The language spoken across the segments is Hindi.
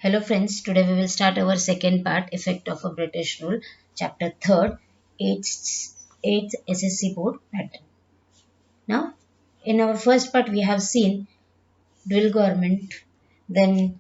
Hello friends, today we will start our second part, Effect of a British Rule, chapter 3rd, 8th SSC Board Pattern. Now, in our first part we have seen dual government, then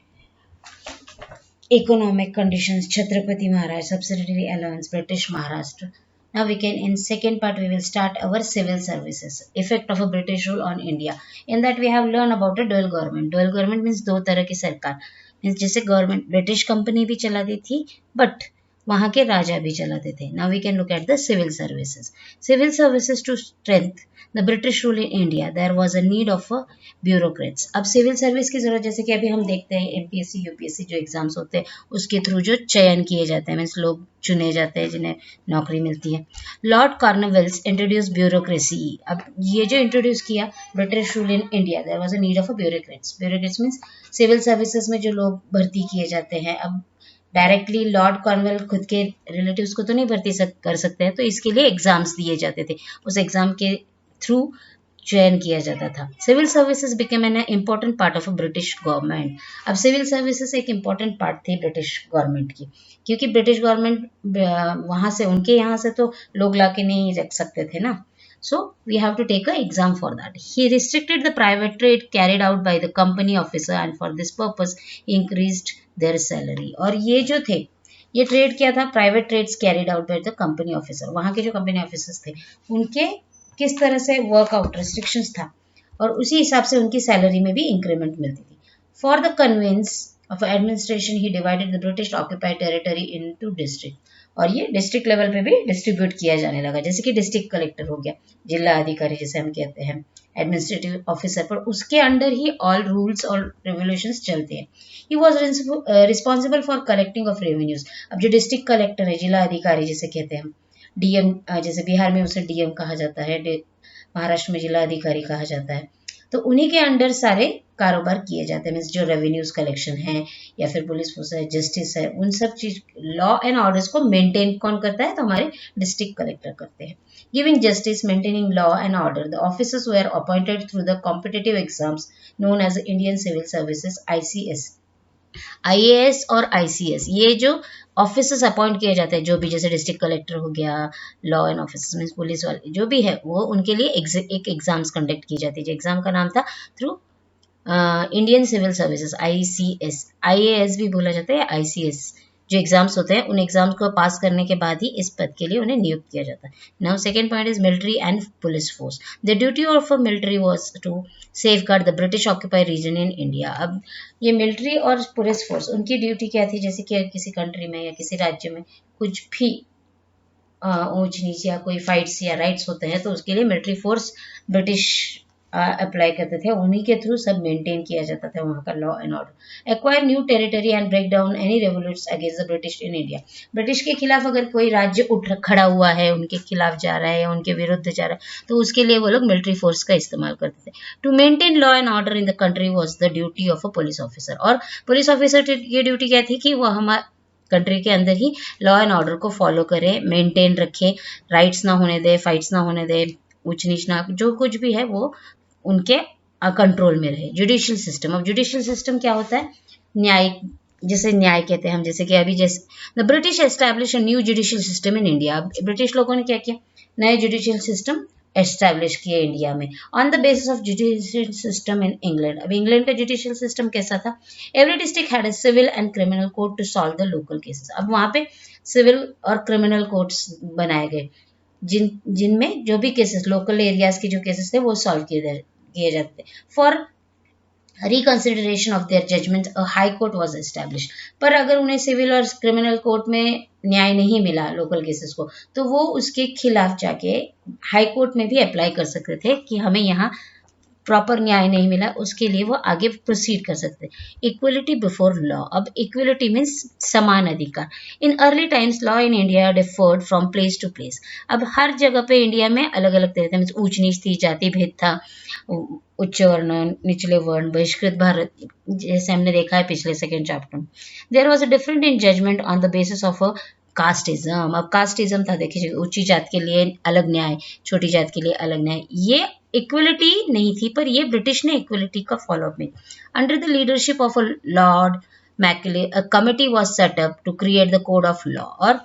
economic conditions, Chhatrapati Maharaj, subsidiary allowance, British Maharashtra. Now we can, in second part we will start our civil services, effect of a British rule on India. In that we have learned about a dual government. Dual government means दो तरह की सरकार. Means जैसे गवर्नमेंट ब्रिटिश कंपनी भी चलाती थी बट वहाँ के राजा भी चलाते थे. Now we can look at the civil services. Civil services to strength the British rule in India there was a need of a bureaucrats. अब सिविल सर्विस की जरूरत, जैसे कि अभी हम देखते हैं एमपीएससी यूपीएससी जो एग्जाम्स होते हैं उसके थ्रू जो चयन किए जाते हैं, मीन्स लोग चुने जाते हैं जिन्हें नौकरी मिलती है. Lord Cornwallis introduce bureaucracy. अब ये जो इंट्रोड्यूस किया British rule in India, there was a need of a bureaucrats. Bureaucrats means civil services में जो लोग भर्ती किए जाते हैं. अब डायरेक्टली लॉर्ड कॉर्नवेल खुद के रिलेटिव्स को तो नहीं भर्ती कर सकते हैं, तो इसके लिए एग्जाम्स दिए जाते थे. उस एग्जाम के थ्रू चयन किया जाता था. Civil services became an important part of a British government. अब सिविल सर्विसेज एक इम्पोर्टेंट पार्ट थी ब्रिटिश गवर्नमेंट की, क्योंकि ब्रिटिश गवर्नमेंट वहां से, उनके यहाँ से तो लोग लाके नहीं रख सकते थे ना. So we have to take an exam for that. He restricted the private trade carried out by the company officer and for this purpose he increased their salary. और ये जो थे, ये ट्रेड क्या था? Private trades carried out by the company officer. वहाँ के जो कंपनी ऑफिसर्स थे उनके किस तरह से वर्कआउट रिस्ट्रिक्शंस था और उसी हिसाब से उनकी सैलरी में भी इंक्रीमेंट मिलती थी. For the conveyance of administration he divided the British occupied territory into district. और ये डिस्ट्रिक्ट लेवल पे भी डिस्ट्रीब्यूट किया जाने लगा, जैसे कि डिस्ट्रिक्ट कलेक्टर हो गया, जिला अधिकारी जैसे हम कहते हैं, एडमिनिस्ट्रेटिव ऑफिसर, पर उसके अंडर ही ऑल रूल्स और रेवोल्यूशंस चलते हैं. He was responsible for collecting of revenues. अब जो डिस्ट्रिक्ट कलेक्टर है, जिला अधिकारी जिसे कहते हैं हम, डीएम, जैसे बिहार में उसे डीएम कहा जाता है, महाराष्ट्र में जिला अधिकारी कहा जाता है, तो उन्हीं के अंडर सारे कारोबार किए जाते हैं. मीन्स जो रेवेन्यूज कलेक्शन है या फिर पुलिस फोर्स है, जस्टिस है, उन सब चीज, लॉ एंड ऑर्डर्स को मेंटेन कौन करता है? तो हमारे डिस्ट्रिक्ट कलेक्टर करते हैं. Giving justice, maintaining law and order, the officers were appointed through the competitive exams known as Indian civil services ICS. IAS और आईसीएस, ये जो ऑफिसर्स अपॉइंट किए जाते हैं, जो भी, जैसे डिस्ट्रिक्ट कलेक्टर हो गया, law and officers means police वाले जो भी है, वो उनके लिए एक एग्जाम्स कंडक्ट की जाती है. जो एग्जाम का नाम था through Indian civil services ICS. IAS भी बोला जाता है, आईसीएस. जो एग्जाम्स होते हैं उन एग्जाम्स को पास करने के बाद ही इस पद के लिए उन्हें नियुक्त किया जाता है. Now second point is military and police force. The duty of a military was to safeguard the British occupied region in India. अब ये मिलिट्री और पुलिस फोर्स, उनकी ड्यूटी क्या थी? जैसे कि किसी कंट्री में या किसी राज्य में कुछ भी ऊंच नीच या कोई फाइट्स या राइट्स होते हैं, तो उसके लिए मिलिट्री फोर्स ब्रिटिश अप्लाई करते थे, उन्हीं के थ्रू सब मेंटेन किया जाता था वहाँ का law and order. Acquire new territory and break down any revolts against the British in India. British के खिलाफ अगर कोई राज्य उठ खड़ा हुआ है, उनके खिलाफ जा रहा है या उनके विरुद्ध जा रहा है, तो उसके लिए वो लोग मिलिट्री फोर्स का इस्तेमाल करते थे. To maintain law and order in the country was the duty of a police officer. और पुलिस ऑफिसर की ड्यूटी क्या थी? कि वह हमारे कंट्री के अंदर ही लॉ एंड ऑर्डर को फॉलो करे, मेंटेन रखे, राइट्स ना होने दे, फाइट्स ना होने दे, ऊंच नीच ना, जो कुछ भी है वो उनके कंट्रोल में रहे. Judicial system. अब जुडिशियल सिस्टम क्या होता है? न्यायिक, जैसे न्याय कहते हैं हम, जैसे कि अभी जैसे the British establish a new judicial system in India. अब ब्रिटिश लोगों ने क्या किया? नए जुडिशियल सिस्टम एस्टैब्लिश किए इंडिया में on the basis of judicial system in England. अब इंग्लैंड का जुडिशियल सिस्टम कैसा था? Every district had a civil and criminal court to solve the local cases. अब वहाँ पे सिविल और क्रिमिनल कोर्ट्स बनाए गए, जिनमें जो भी केसेस, लोकल एरियाज के जो केसेस थे वो सॉल्व किए जाते. For reconsideration of their judgement a high court was establish. पर अगर उन्हें सिविल और क्रिमिनल कोर्ट में न्याय नहीं मिला लोकल केसेस को, तो वो उसके खिलाफ जाके हाई कोर्ट में भी अप्लाई कर सकते थे कि हमें यहाँ प्रॉपर न्याय नहीं मिला, उसके लिए वो आगे प्रोसीड कर सकते हैं. Equality before law. अब इक्वलिटी मीन्स समान अधिकार. In early times law in India differed from place to place. अब हर जगह पे इंडिया में अलग अलग तरह थे. ऊंच नीच थी, जाति भेद था, उच्च वर्ण, निचले वर्ण, बहिष्कृत भारत, जैसे हमने देखा है पिछले सेकेंड चैप्टर में. There was a different in judgment on the basis of a casteism. अब कास्टिज्म था, देखिए, ऊंची जात के लिए अलग न्याय, छोटी जात के लिए अलग न्याय. ये इक्वलिटी नहीं थी, पर ये ब्रिटिश ने इक्वलिटी का फॉलोअप में. Under the leadership of a Lord Macaulay a committee was set up to create the code of law. और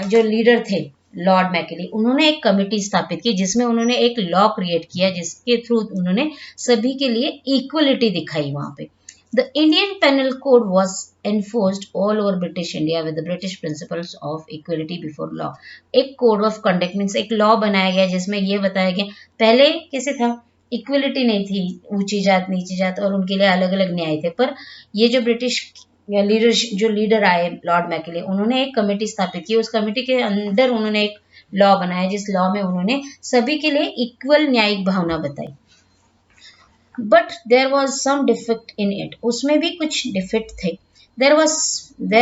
जो लीडर थे लॉर्ड मैकेले, उन्होंने एक कमिटी स्थापित की जिसमें उन्होंने एक लॉ क्रिएट किया जिसके थ्रू उन्होंने सभी के लिए इक्वलिटी दिखाई वहां पे। The Indian penal code was enforced all over British India with the British principles of equality before law. एक कोड ऑफ कंडक्ट मीन्स एक लॉ बनाया गया जिसमें यह बताया गया, पहले कैसे था, इक्वलिटी नहीं थी, ऊंची जात नीची जात और उनके लिए अलग अलग न्याय थे। पर ये जो ब्रिटिश या जो लीडर आए लॉर्ड मैकेले, उन्होंने एक कमेटी स्थापित की, उस कमेटी के अंदर उन्होंने एक लॉ बनाया जिस लॉ में उन्होंने सभी के लिए इक्वल न्यायिक भावना बताई। But there was some defect in it, उसमें भी कुछ डिफेक्ट थे। There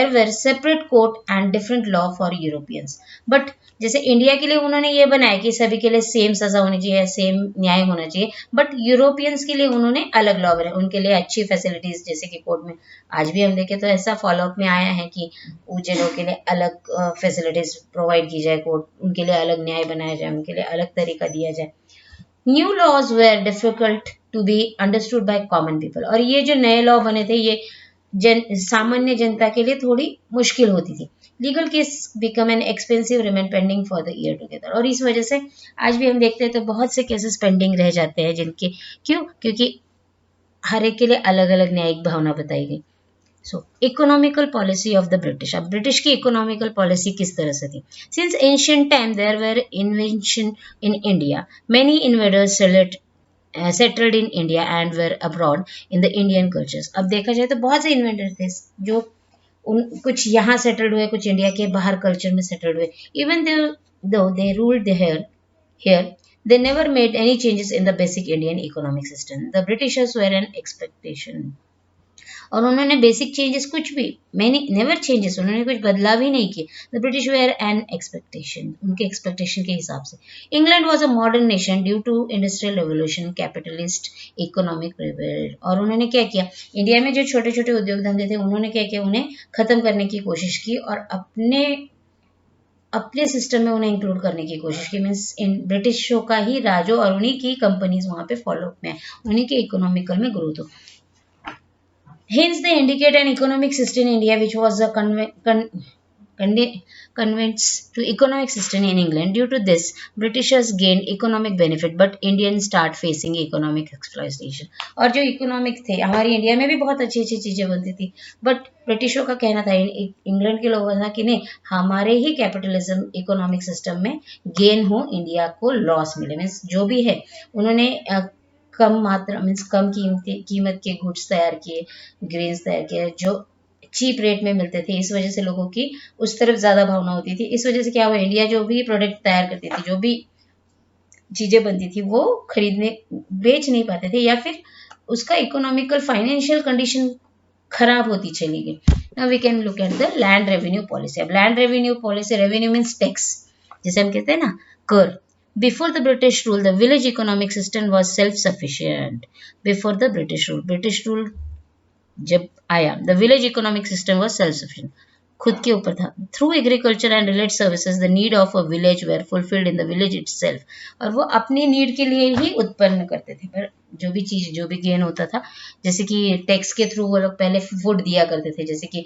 were separate court and different law for Europeans. But जैसे इंडिया के लिए उन्होंने ये बनाया कि सभी के लिए सेम सजा होनी चाहिए, सेम न्याय होना चाहिए, बट यूरोपियंस के लिए उन्होंने अलग लॉ बनाए, उनके लिए अच्छी फैसिलिटीज, जैसे कि कोर्ट में आज भी हम देखें तो ऐसा फॉलोअप में आया है कि ऊंचे लोगों के लिए अलग फैसिलिटीज प्रोवाइड की जाए, कोर्ट उनके लिए अलग न्याय बनाया जाए, उनके लिए अलग तरीका दिया जाए। New laws were difficult to be understood by common people. और ये जो नए लॉ बने थे ये सामान्य जनता के लिए थोड़ी मुश्किल होती थी। Legal case become an expensive remain pending for the year together. और इस वजह से आज भी हम देखते हैं तो बहुत से केसेस पेंडिंग रह जाते हैं जिनके, क्यों, क्योंकि हर एक के लिए अलग अलग न्यायिक भावना बताई गई। So economical policy of the British. अब ब्रिटिश की इकोनॉमिकल पॉलिसी किस तरह से थी? Since ancient time there were invention in India, many invaders settled in India and were abroad in the Indian cultures. अब देखा जाए तो बहुत से इन्वेंटर थे जो कुछ यहाँ सेटल्ड हुए, कुछ इंडिया के बाहर कल्चर में सेटल्ड हुए। Even though they ruled here they never made any changes in the basic Indian economic system. The Britishers were an expectation. और उन्होंने बेसिक चेंजेस कुछ भी, मैनी नेवर चेंजेस, उन्होंने कुछ बदलाव ही नहीं किए। The British were an expectation, उनके एक्सपेक्टेशन के हिसाब से। England was a modern nation due to industrial revolution, capitalist economic prepare. और उन्होंने क्या किया, इंडिया में जो छोटे छोटे उद्योग धंधे थे उन्होंने क्या किया, उन्हें खत्म करने की कोशिश की और अपने सिस्टम में उन्हें इंक्लूड करने की कोशिश की। मीन्स इन ब्रिटिशों का ही राज हो और उन्हीं की कंपनीज वहां पे फॉलो में, उन्हीं के इकोनॉमिकल में ग्रोथ हो। Hence, they indicate an economic system in India which was a convents to economic system in England. Due to this, Britishers gained economic benefit, but Indians start facing economic exploitation. और जो इकोनॉमिक थे, हमारी इंडिया में भी बहुत अच्छी अच्छी चीजें बनती थी, बट ब्रिटिशों का कहना था, इंग्लैंड के लोगों का कि नहीं, हमारे ही कैपिटलिज्म इकोनॉमिक सिस्टम में गेन हो, इंडिया को लॉस मिले। मीन्स जो भी है उन्होंने कम मात्रा मीन्स कम कीमत के गुड्स तैयार किए, ग्रेन्स तैयार किए जो चीप रेट में मिलते थे। इस वजह से लोगों की उस तरफ ज्यादा भावना होती थी। इस वजह से क्या हुआ, इंडिया जो भी प्रोडक्ट तैयार करती थी, जो भी चीजें बनती थी, वो बेच नहीं पाते थे, या फिर उसका इकोनॉमिकल फाइनेंशियल कंडीशन खराब होती चली गई। Now we can look at the land revenue policy. अब land revenue policy, revenue means tax, जिसे हम कहते हैं ना कर। Before the British rule, the village economic system was self-sufficient. Before the British rule जब आया, the village economic system was self-sufficient. खुद के ऊपर था. Through agriculture and related services, the need of a village were fulfilled in the village itself. और वो अपनी नीड के लिए ही उत्पन्न करते थे। पर जो भी चीज, जो भी गेन होता था, जैसे कि टैक्स के थ्रू वो लोग पहले फूड दिया करते थे, जैसे कि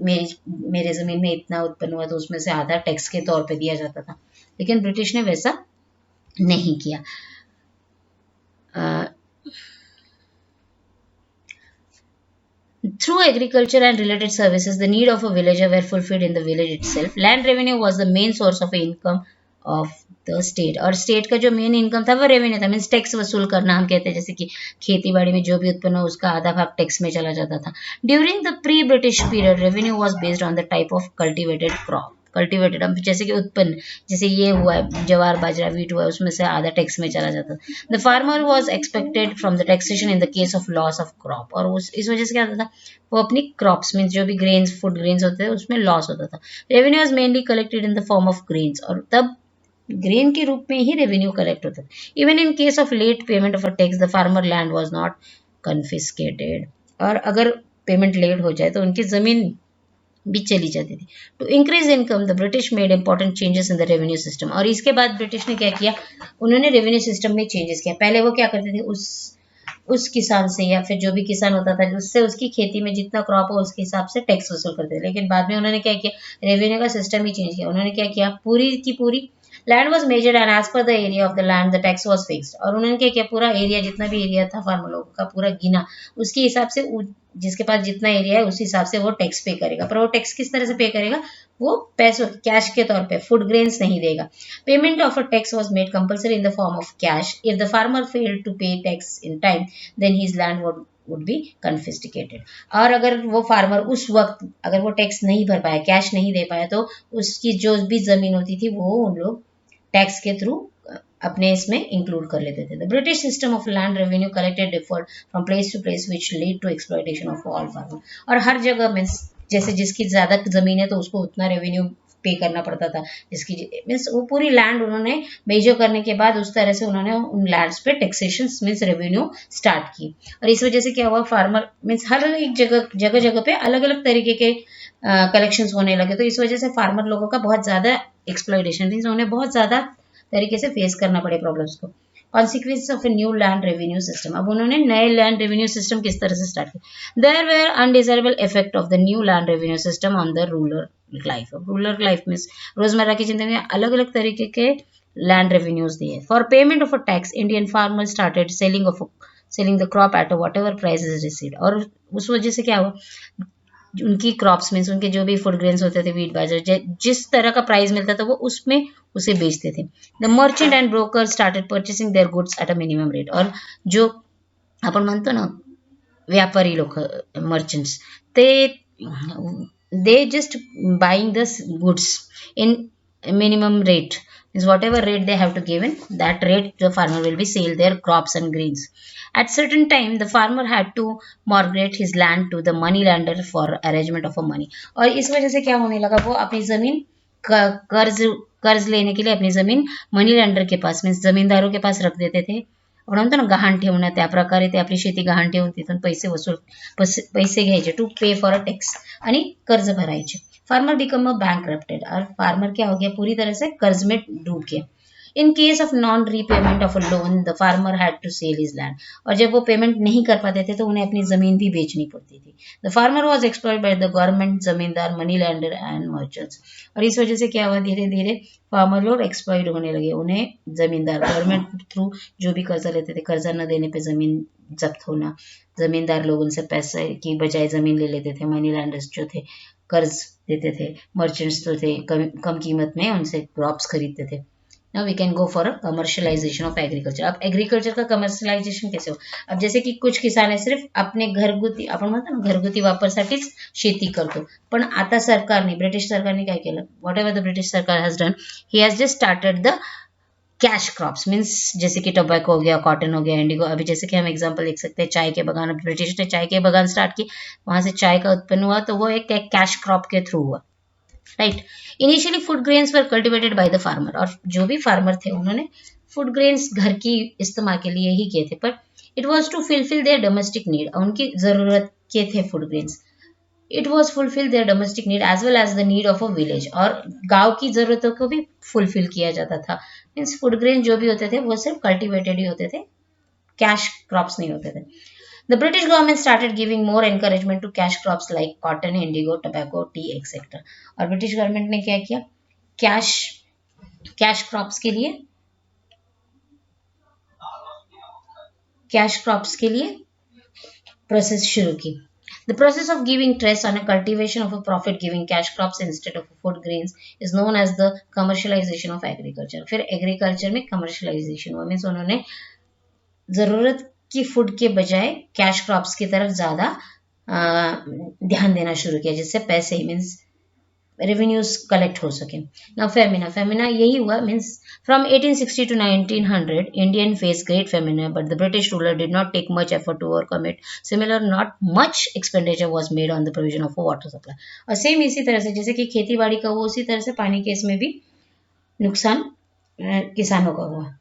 मेरे जमीन में इतना उत्पन्न हुआ तो उसमें से आधा टैक्स के तौर पे दिया जाता था। लेकिन ब्रिटिश ने वैसा नहीं किया। Through agriculture and related services, the need of a villager were fulfilled in the village itself. Land revenue was the main source of income of the state. और स्टेट का जो मेन इनकम था वो रेवेन्यू था, मीन्स टैक्स वसूल करना हम कहते हैं। जैसे कि खेती बाड़ी में जो भी उत्पन्न हो उसका आधा भाग टैक्स में चला जाता था। During the pre British period, revenue was based on the type of cultivated crop. Cultivated, अब जैसे कि उत्पन्न, जैसे ये हुआ है जवार बाजरा वीट हुआ है, उसमें से आधा टैक्स में चला जाता था। The farmer was expected from the taxation in the case of loss of crop. और इस वजह से क्या होता था, वो अपनी क्रॉप्स में जो भी ग्रेन्स, फूड ग्रेन्स होते थे, उसमें लॉस होता था। Revenue was mainly collected in the form of grains, और तब ग्रेन के रूप में ही रेवेन्यू कलेक्ट होता था। Even in case of late payment of a tax, the farmer land was not confiscated. और अगर पेमेंट लेट हो जाए तो उनकी जमीन भी चली जाती थी। To increase income, the British made important changes in the revenue system. और इसके बाद ब्रिटिश ने क्या किया, उन्होंने रेवेन्यू सिस्टम में चेंजेस किया। पहले वो क्या करते थे, उस किसान से या फिर जो भी किसान होता था उससे उसकी खेती में जितना क्रॉप हो उसके हिसाब से टैक्स वसूल करते थे। लेकिन बाद में उन्होंने क्या किया, रेवेन्यू का सिस्टम ही चेंज किया। उन्होंने क्या किया, पूरी की पूरी land was measured and as per the area of the land the tax was fixed. और उन्होंने क्या किया, पूरा एरिया जितना भी एरिया था फार्मर लोगों का पूरा गिना, उसके हिसाब से जिसके पास जितना एरिया है उस हिसाब से वो टैक्स पे करेगा। पर वो टैक्स किस तरह से पे करेगा, वो पैसों कैश के तौर पे, फूड ग्रेन्स नहीं देगा। Payment of a tax was made compulsory in the form of cash. If the farmer failed to pay tax in time then his land would be confiscated. और अगर वो फार्मर उस वक्त अगर वो टैक्स नहीं भर पाया, कैश नहीं दे पाया, तो उसकी जो भी जमीन होती थी वो उन लोग टैक्स के थ्रू अपने इसमें इंक्लूड कर लेते थे। The British system of land revenue collected differed from place to place which lead to exploitation of all farmer. और हर जगह मीन्स जैसे जिसकी ज्यादा जमीन है तो उसको उतना रेवेन्यू पे करना पड़ता था। जिसकी मीन्स वो पूरी लैंड उन्होंने मेजर करने के बाद उस तरह से उन्होंने उन लैंड्स पे टैक्सेशन मीन्स रेवेन्यू स्टार्ट की। और इस वजह से क्या हुआ, फार्मर मीन्स हर एक जगह जगह जगह पे अलग अलग तरीके के कलेक्शंस होने लगे। तो इस वजह से फार्मर लोगों का बहुत ज्यादा एक्सप्लॉयटेशन मीन्स उन्हें बहुत ज्यादा तरीके से फेस करना पड़े प्रॉब्लम्स को। Consequence of a new land revenue system, अब उन्होंने नए लैंड रेवेन्यू सिस्टम किस तरह से स्टार्ट किया। There were undesirable effect of the new land revenue system on the rural life. Rural life means रोजमर्रा की जिंदगी में अलग अलग तरीके के लैंड रेवेन्यूज दिए। For payment of a tax Indian farmer started selling the crop at whatever price is received. और उस वजह से क्या हुआ, उनकी क्रॉप्स मीन्स उनके जो भी फूड ग्रेन्स होते थे, वीट बाजरा, जिस तरह का प्राइस मिलता था वो उसमें उसे बेचते थे। The merchant and broker started purchasing their goods at a minimum rate. और जो आपण म्हणतो ना व्यापारी लोक, मर्चंट्स, ते just buying the goods in minimum rate, means whatever rate they have to give in that rate the farmer will be sell their crops and grains. At certain time the farmer had to mortgage his land to the money lender for arrangement of a money। और इस वजह से क्या होने लगा, वो अपनी जमीन कर्ज कर्ज लेने के लिए अपनी जमीन मनी लेंडर के पास मीन्स जमीनदारों के पास रख देते थे। आपण म्हणतो ना गहाण ठेवणं, त्या प्रकारे ते आपली शेती गहाण ठेवून तिथून पैसे घ्यायचे टू पे फॉर अ टॅक्स आणि कर्ज भरायचे। फार्मर बिकम अ बैंकरप्टेड, और फार्मर क्या हो गया, पूरी तरह से कर्ज में डूब गया। In case of non repayment of a loan the farmer had to sell his land. और जब वो पेमेंट नहीं कर पाते थे तो उन्हें अपनी जमीन भी बेचनी पड़ती थी। The farmer was exploited by the government, जमींदार, मनी लैंडर एंड मर्चेंट्स। और इस वजह से क्या हुआ, धीरे धीरे फार्मर लोग एक्सप्लॉयड होने लगे। उन्हें जमींदार, गवर्नमेंट थ्रू जो भी कर्जा लेते थे, कर्जा न देने पे जमीन जब्त होना, जमींदार लोग उनसे पैसे की बजाय जमीन ले लेते थे, मनी लैंडर्स जो थे कर्ज देते थे, मर्चेंट्स तो थे कम कीमत में उनसे क्रॉप्स खरीदते थे। Now we can go for a commercialisation of agriculture. अब एग्रीकल्चर का कमर्शियलाइजेशन कैसे हो, अब जैसे की कुछ किसान आहे सिर्फ अपने घरगुती, आपण म्हणतो ना घरगुती वापरसाठीच शेती करतो। पण आता सरकारने, ब्रिटिश सरकारने काय केलं, वॉट एवर द ब्रिटिश सरकार has done, he has just started the cash crops means जैसे कि टोबैको हो गया, कॉटन हो गया, इंडिगो। अभी जैसे कि हम एग्जांपल देख सकते हैं चाय के बागान, ब्रिटिश ने चाय के बागान स्टार्ट किए, वहां से चाय का उत्पन्न हुआ, तो वो एक कैश क्रॉप के थ्रू हुआ, right. Initially food grains were cultivated by the farmer, और जो भी फार्मर थे उन्होंने फूड ग्रेन्स घर की इस्तेमाल के लिए ही किए थे, पर it was to fulfil their domestic need, उनकी जरूरत के थे food grains. It was fulfil their domestic need as well as the need of a village, और गांव की जरूरतों को भी फुलफिल किया जाता था। मीन्स फूड ग्रेन जो भी होते थे वो सिर्फ कल्टिवेटेड ही होते थे, कैश क्रॉप्स नहीं होते थे। The British government started giving more encouragement to cash crops like cotton, indigo, tobacco, tea, etc. और ब्रिटिश गवर्नमेंट ने क्या किया, कैश कैश क्रॉप्स के लिए कैश क्रॉप्स के लिए प्रोसेस शुरू की। The process of giving stress on a cultivation of a profit-giving cash crops instead of food grains is known as the commercialization of agriculture। फिर एग्रीकल्चर में कमर्शलाइजेशन हुआ, मीन्स उन्होंने जरूरत की फूड के बजाय कैश क्रॉप्स की तरफ ज्यादा ध्यान देना शुरू किया, जिससे पैसे मीन्स रेवेन्यूज कलेक्ट हो सके। नाउ फेमिना, फेमिना यही हुआ means from 1860 to 1900 Indian face great famine, but the British ruler did not take much effort to overcome it. Similar not much expenditure was made on the provision of water supply. और सेम इसी तरह से जैसे कि खेती बाड़ी का हुआ, उसी तरह से पानी के इसमें भी नुकसान किसानों का हुआ।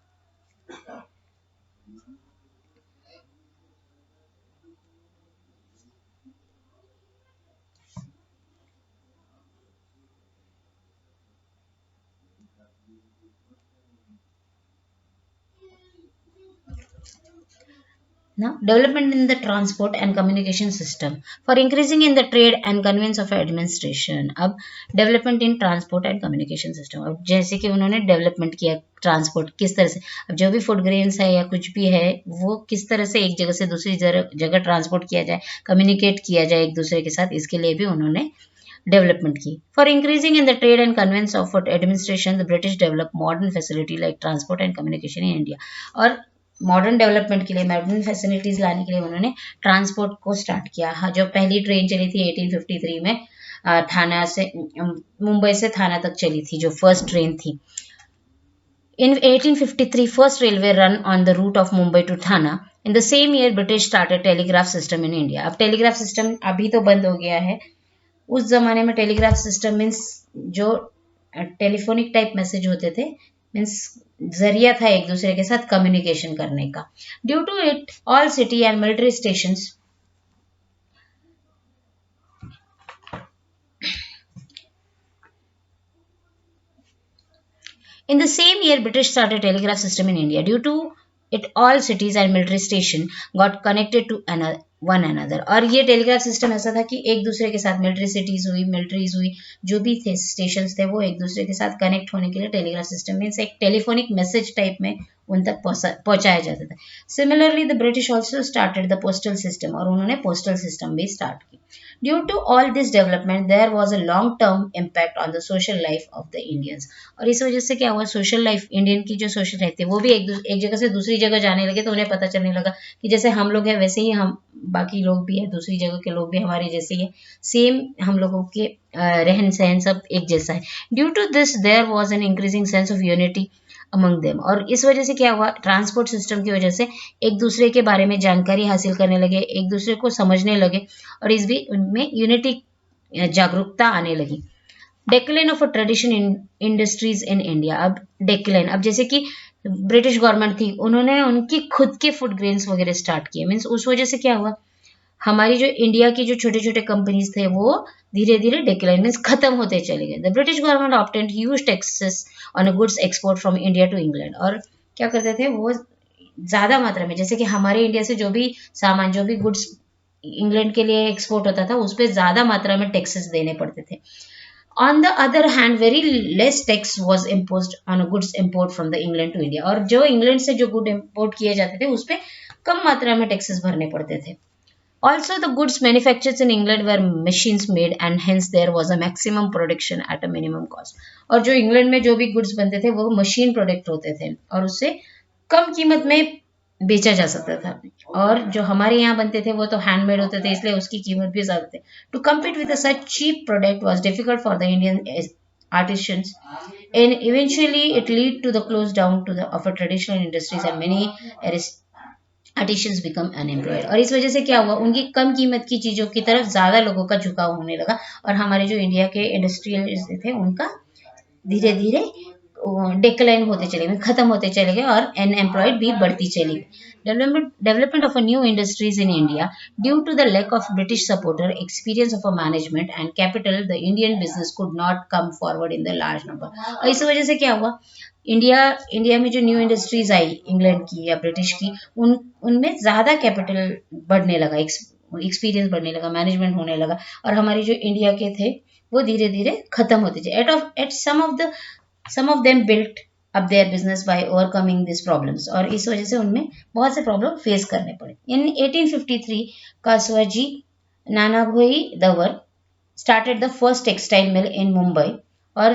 Now, development in the transport and communication system for increasing in the trade and convenience of administration. अब development in transport and communication system. अब जैसे कि उन्होंने development किया ट्रांसपोर्ट किस तरह से, अब जो भी फूड ग्रेन्स है या कुछ भी है वो किस तरह से एक जगह से दूसरी जगह ट्रांसपोर्ट किया जाए, कम्युनिकेट किया जाए एक दूसरे के साथ, इसके लिए भी उन्होंने डेवलपमेंट की. For increasing in the trade and convenience of administration the British develop modern facility like transport and communication in India. और मॉडर्न डेवलपमेंट के लिए, मॉडर्न फैसिलिटीज लाने के लिए उन्होंने ट्रांसपोर्ट को स्टार्ट किया. हाँ, जो पहली ट्रेन चली थी 1853 में थाना से, मुंबई से थाना तक चली थी, जो फर्स्ट ट्रेन थी. In 1853, first railway run on the route of Mumbai to Thana. In the same year, British started telegraph system in India. अब टेलीग्राफ सिस्टम अभी तो बंद हो गया है. उस जमाने में टेलीग्राफ सिस्टम मीन्स जो टेलीफोनिक टाइप मैसेज होते थे, मीन्स जरिया था एक दूसरे के साथ कम्युनिकेशन करने का. Due to it all city and military stations in the same year, British started telegraph system in India. Due to it, all cities and military station got connected to one another. और ये टेलीग्राफ सिस्टम ऐसा था कि एक दूसरे के साथ मिलिट्री सिटीज हुई, मिलिट्रीज हुई, जो भी थे स्टेशन थे वो एक दूसरे के साथ कनेक्ट होने के लिए टेलीग्राफ सिस्टम मीन्स एक टेलीफोनिक मैसेज टाइप में उन तक पहुंचाया जाता था. Similarly the British also started the postal system, और उन्होंने पोस्टल सिस्टम भी स्टार्ट की. Due to all this development there was a long term impact on the social life of the Indians. और इस वजह से क्या हुआ, सोशल लाइफ, इंडियन की जो सोशल लाइफ थी वो भी एक जगह से दूसरी जगह जाने लगे. तो उन्हें पता चलने लगा कि जैसे हम लोग हैं वैसे ही हम बाकी लोग भी है, दूसरी जगह के लोग भी हमारे जैसे ही है, सेम हम लोगों के रहन सहन सब एक जैसा है. Due to this there was an increasing sense of unity among them. और इस वजह से क्या हुआ, ट्रांसपोर्ट सिस्टम की वजह से एक दूसरे के बारे में जानकारी हासिल करने लगे, एक दूसरे को समझने लगे, और इस भी उनमें यूनिटी, जागरूकता आने लगी. Decline of a tradition in industries in India. अब डेक्लाइन, अब जैसे कि ब्रिटिश गवर्नमेंट थी, उन्होंने उनकी खुद के फूड ग्रेन्स वगैरह स्टार्ट किए. मीन्स उस वजह से क्या हुआ, हमारी जो इंडिया की जो छोटे छोटे कंपनीज थे वो धीरे धीरे डिक्लाइन मीन्स खत्म होते चले गए. The British government obtained huge taxes on goods export from India to England. और क्या करते थे वो, ज्यादा मात्रा में, जैसे कि हमारे इंडिया से जो भी सामान, जो भी गुड्स इंग्लैंड के लिए एक्सपोर्ट होता था उस पर ज्यादा मात्रा में टैक्सेस देने पड़ते थे. On the other hand, very less tax was imposed on goods import from the England to India. और जो इंग्लैंड से जो गुड इम्पोर्ट किए जाते थे उस पर कम मात्रा में टैक्सेस भरने पड़ते थे. Also, the goods manufactured in England were machines made, and hence there was a maximum production at a minimum cost. और जो इंग्लैंड में जो भी गुड्स बनते थे वो मशीन प्रोडक्ट होते थे और उससे कम कीमत में बेचा जा सकता था. और जो हमारे यहाँ बनते थे वो तो हैंडमेड होते थे, इसलिए उसकी कीमत भी ज्यादा थी. To compete with such cheap product was difficult for the Indian artisans, and eventually it lead to the close down to the of a traditional industries, and many artisans become unemployed. और इस वजह से क्या हुआ, उनकी कम कीमत की चीज़ों की तरफ ज़्यादा लोगों का झुकाव होने लगा, और हमारे जो इंडिया के इंडस्ट्रियल थे उनका धीरे धीरे डिक्लाइन होते चले गए, खत्म होते चले गए, और अनएम्प्लॉयड भी बढ़ती चली गई. Development of a new industries in India due to the lack of British supporter, experience of a management and capital, the Indian business could not come forward in the large number. और इस वजह से क्या हुआ, इंडिया में जो न्यू इंडस्ट्रीज आई इंग्लैंड की या ब्रिटिश की, उनमें ज़्यादा कैपिटल बढ़ने लगा, एक्सपीरियंस बढ़ने लगा, मैनेजमेंट होने लगा, और हमारे जो इंडिया के थे वो धीरे धीरे खत्म होते चले. At some of them built up their business by overcoming these problems. और इस वजह से उनमें बहुत से प्रॉब्लम फेस करने पड़े. In 1853, कासवाजी नानाभाई दवर started the first textile mill in Mumbai. और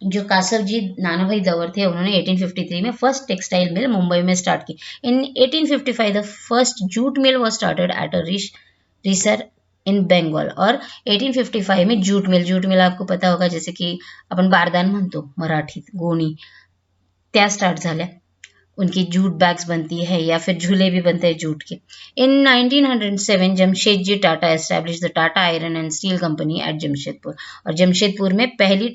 जो कासवजी नानाभाई दवर थे उन्होंने 1853 में फर्स्ट टेक्सटाइल मिल मुंबई में स्टार्ट की. In 1855 the first jute mill was started at a Rishra in Bengal. और 1855 में जूट मिल आपको पता होगा, जैसे की आपण बारदान म्हणतो मराठीत, गोणी, त्या स्टार्ट झाल्या. उनकी जूट बैग्स बनती है या फिर झूले भी बनते हैं जूट के. In 1907 Jamshedji Tata establish the Tata iron and steel company at Jamshedpur. और जमशेदपुर में पहली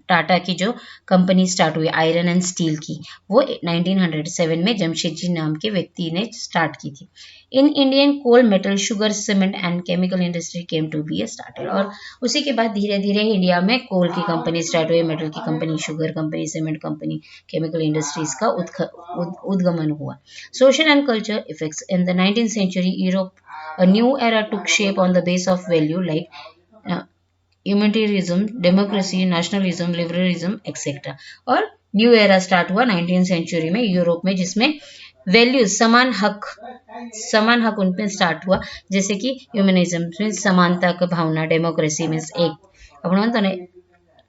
टाटा की जो कंपनी स्टार्ट हुई आयरन एंड स्टील की, वो 1907 में जमशेदजी नाम के व्यक्ति ने स्टार्ट की थी. In Indian coal, metal, sugar, cement and chemical industry came to be started. और उसी के बाद धीरे धीरे इंडिया में कोल की कंपनी स्टार्ट हुई, मेटल की company, sugar company, cement company, chemical industries का उद्गमन हुआ। Social and culture effects in the 19th century Europe, a new era took shape on the base of value like humanitarianism, democracy, nationalism, liberalism, etc. और न्यू एरा स्टार्ट हुआ 19th सेंचुरी में यूरोप में, जिसमें वैल्यूज, समान हक उन पे स्टार्ट हुआ, जैसे कि ह्यूमनिज्म मीन्स समानता की भावना, डेमोक्रेसी मीन्स एक आपण म्हणतो ना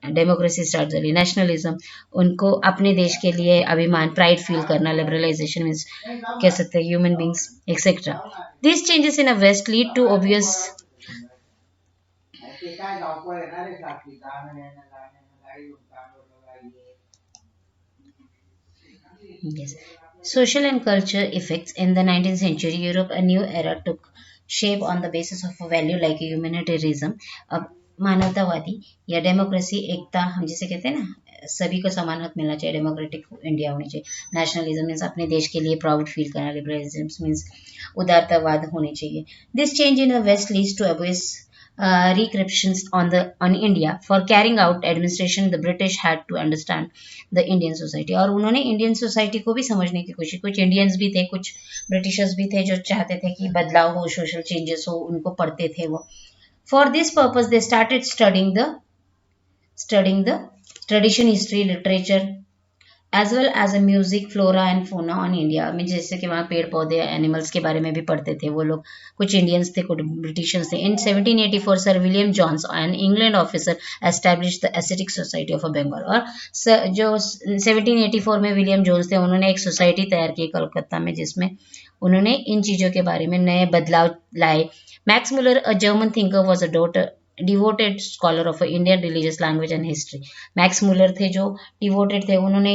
डेमोक्रेसी स्टार्ट झाली, नेशनलिज्म उनको अपने देश के लिए अभिमान, प्राइड फील करना, लिबरलाइजेशन मीन्स कह सकते हैं human beings etcetera. This changes in a west lead to obvious yes. Social and culture effects in the 19th century Europe, a new era took shape on the basis of a value like humanitarianism, अब मानवतावादी या डेमोक्रेसी, एकता, हम जिसे कहते हैं ना सभी को समान हक मिलना चाहिए, डेमोक्रेटिक इंडिया होनी चाहिए, नेशनलिज्म मीन्स अपने देश के लिए प्राउड फील करना, लिबरलिज्म मीन्स उदारतावाद होनी चाहिए। This change in the west leads to obvious recryptions on India for carrying out administration. The British had to understand the Indian society, और उन्होंने इंडियन सोसाइटी को भी समझने की कोशिश, कुछ इंडियंस भी थे, कुछ ब्रिटिशर्स भी थे जो चाहते थे कि बदलाव हो, सोशल चेंजेस हो, उनको पढ़ते थे वो। For this purpose they started studying the tradition, history, literature as well as a music, flora and fauna on India में, जैसे कि वहाँ पेड़ पौधे, एनिमल्स के बारे में भी पढ़ते थे वो लोग, कुछ इंडियंस थे, कुछ ब्रिटिशर्स थे। In 1784 Sir William Jones an England officer establish the Asiatic society of Bengal, और जो 1784 में विलियम जोन्स थे उन्होंने एक सोसाइटी तैयार की कलकत्ता में, जिसमें उन्होंने इन चीज़ों के बारे में नए बदलाव लाए। Max Muller, a German thinker, was a devoted scholar of Indian religious language and history. Max Muller थे जो डिवोटेड थे, उन्होंने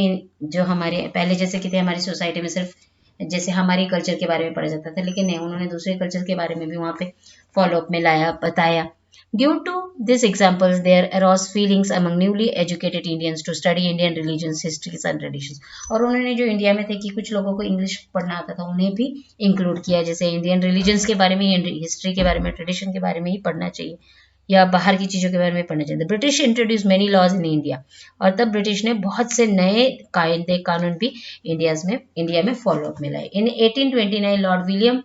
जो हमारे पहले जैसे कि थे हमारी सोसाइटी में सिर्फ जैसे हमारी कल्चर के बारे में पढ़ा जाता था, लेकिन नहीं, उन्होंने दूसरे कल्चर के बारे में भी वहाँ पे फॉलोअप में लाया, बताया। Due to this examples there arose feelings among newly educated Indians to study Indian religions, histories and traditions, और उन्होंने जो इंडिया में थे कि कुछ लोगों को इंग्लिश पढ़ना आता था, उन्हें भी इंक्लूड किया, जैसे इंडियन रिलीजन्स के बारे में, हिस्ट्री के बारे में, ट्रेडिशन के बारे में ही पढ़ना चाहिए, या बाहर की चीज़ों के बारे में पढ़ना चाहिए। British introduce many laws in India, और तब ब्रिटिश ने बहुत से नए कायदे कानून भी इंडिया में फॉलोअप में लाए। इन 1829 Lord William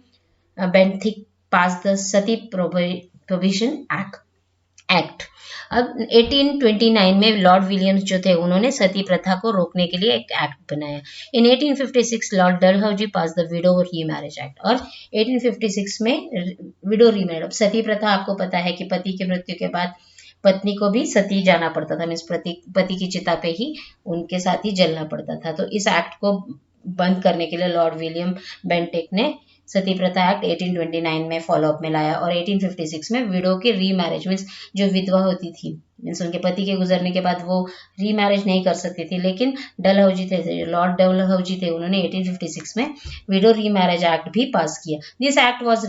benthic pass the Sati provision act. अब 1829 में लॉर्ड विलियम्स जो थे उन्होंने सती प्रथा को रोकने के लिए एक एक्ट बनाया। इन 1856 Lord Dalhousie pass the widow remarriage act, और 1856 में विडो रीमैरिज, सती प्रथा आपको पता है कि पति की मृत्यु के बाद पत्नी को भी सती जाना पड़ता था, मीन्स पति की चिता पे ही उनके साथ ही जलना पड़ता था। तो इस एक्ट को बंद करने के लिए लॉर्ड विलियम बेंटिक ने सती प्रथा एक्ट 1829 में फॉलोअप में लाया, और 1856 में विडो की रीमैरिज मीन्स जो विधवा होती थी, मीन्स उनके पति के गुजरने के बाद वो रीमैरिज नहीं कर सकती थी, लेकिन डलहौजी थे, लॉर्ड डलहौजी थे, उन्होंने 1856 में विडो रीमैरिज एक्ट भी पास किया। This act was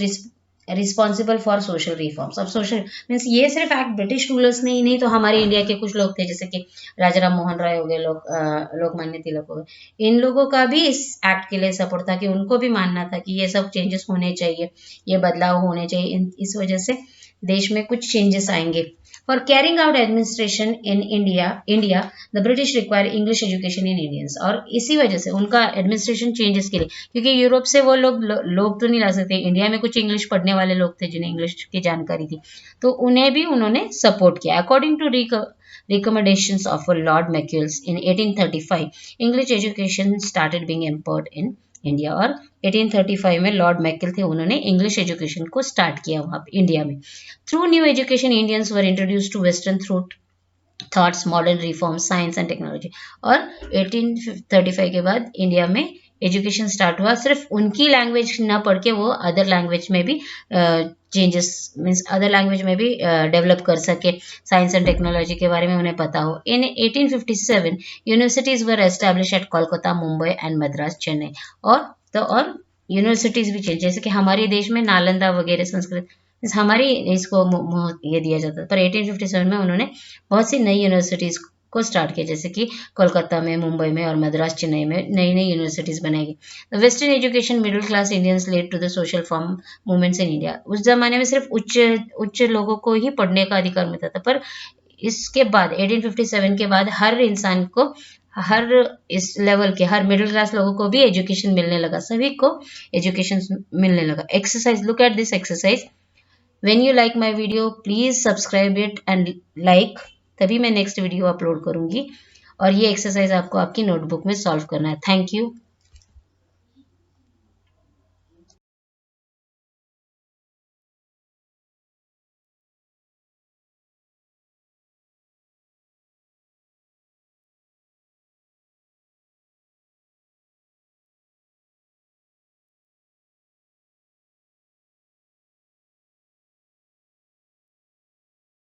responsible for social reforms. अब सोशल मीन्स ये सिर्फ एक्ट ब्रिटिश रूलर्स ने ही नहीं, तो हमारे इंडिया के कुछ लोग थे, जैसे कि राजा राम मोहन राय हो गए, लोकमान्य तिलक हो गए, इन लोगों का भी इस एक्ट के लिए सपोर्ट था कि उनको भी मानना था कि ये सब चेंजेस होने चाहिए, ये बदलाव होने चाहिए, इस वजह से देश में कुछ चेंजेस आएंगे। For carrying out administration in India, the British require English education in Indians, और इसी वजह से उनका एडमिनिस्ट्रेशन चेंजेस के लिए, क्योंकि यूरोप से वो लोग तो नहीं ला सकते, इंडिया में कुछ इंग्लिश पढ़ने वाले लोग थे जिन्हें इंग्लिश की जानकारी थी, तो उन्हें भी उन्होंने सपोर्ट किया। According to recommendations of Lord Macclesfield in 1835, English education started being imparted in India, और 1835 में लॉर्ड मैकल थे, उन्होंने इंग्लिश एजुकेशन को स्टार्ट किया वहाँ पे इंडिया में। Through new education Indians were introduce to western through thoughts, modern reforms, science and technology, और 1835 के बाद इंडिया में एजुकेशन स्टार्ट हुआ। सिर्फ उनकी लैंग्वेज न पढ़ के वो अदर लैंग्वेज में भी चेंजेस मीन्स अदर लैंग्वेज में भी डेवलप कर सके, साइंस एंड टेक्नोलॉजी के बारे में उन्हें पता हो। In 1857 universities were establish at Kolkata, Mumbai and Madras, Chennai, और यूनिवर्सिटीज भी चेंज, जैसे कि हमारे देश में नालंदा वगैरह संस्कृत हमारी इसको ये दिया जाता है, पर 1857 में उन्होंने बहुत सी नई यूनिवर्सिटीज को स्टार्ट किया, जैसे कि कोलकाता में, मुंबई में और मद्रास, चेन्नई में नई नई यूनिवर्सिटीज बनाई गई। Western education middle class Indians led to the social form movements in India. उस जमाने में सिर्फ उच्च उच्च लोगों को ही पढ़ने का अधिकार मिलता था, पर इसके बाद 1857 के बाद हर इंसान को, हर इस लेवल के, हर मिडिल क्लास लोगों को भी एजुकेशन मिलने लगा, सभी को एजुकेशन मिलने लगा। Exercise, look at this exercise. When you like my video please subscribe it and like, तभी मैं नेक्स्ट वीडियो अपलोड करूंगी। और ये एक्सरसाइज आपको आपकी नोटबुक में सॉल्व करना है। Thank you.